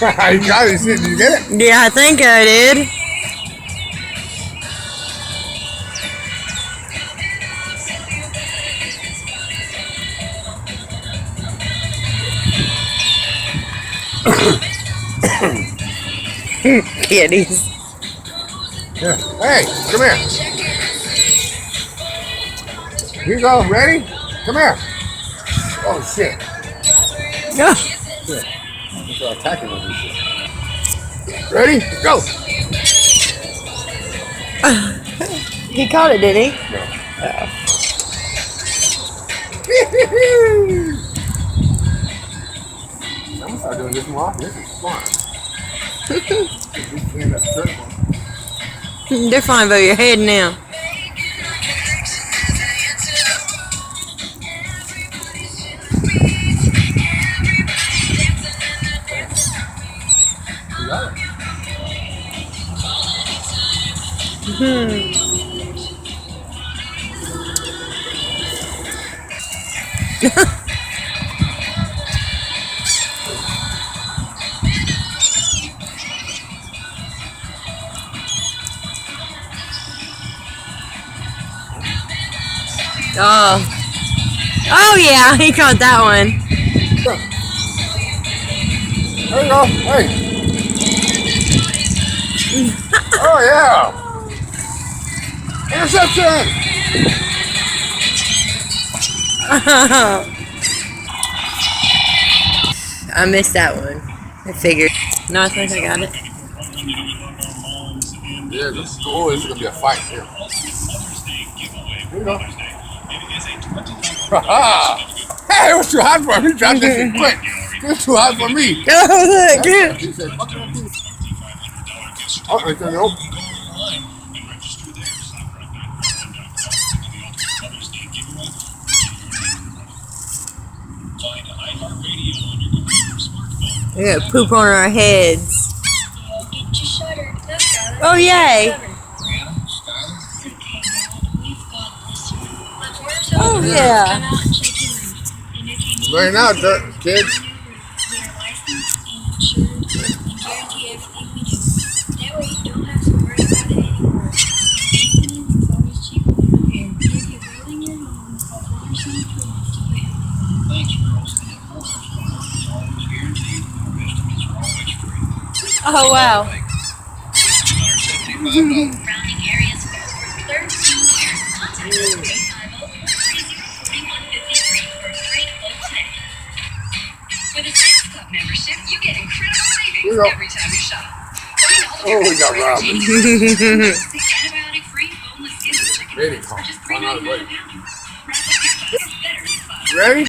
You got it. Did you get it? Yeah, I think I did. Kitties. Yeah. Hey, come here. Here you go. Ready? Come here. Oh, shit. No. Shit. They're attacking with this shit. Ready? Go. He caught it, did he? No. Oh. I'm gonna start doing this more often. This is fun. They're flying above your head now. Oh. Oh yeah, he caught that one. There you go. Hey. Oh yeah. Interception. I missed that one. I figured. No, I think I got it. Yeah, this is gonna be a fight here. Here you go. Hey, it was too hot for me. Drop this shit quick. It was too hot for me. Oh, look, good. He said, oh, I said, nope. We got poop on our heads. Oh, yay. Oh, yeah. Right now, kids. Oh, wow. With a Sam's Club membership, you get incredible savings every time you shop. Oh, we got robbed. Antibiotic-free, boneless skin chicken for just $3.99 a pound. Ready?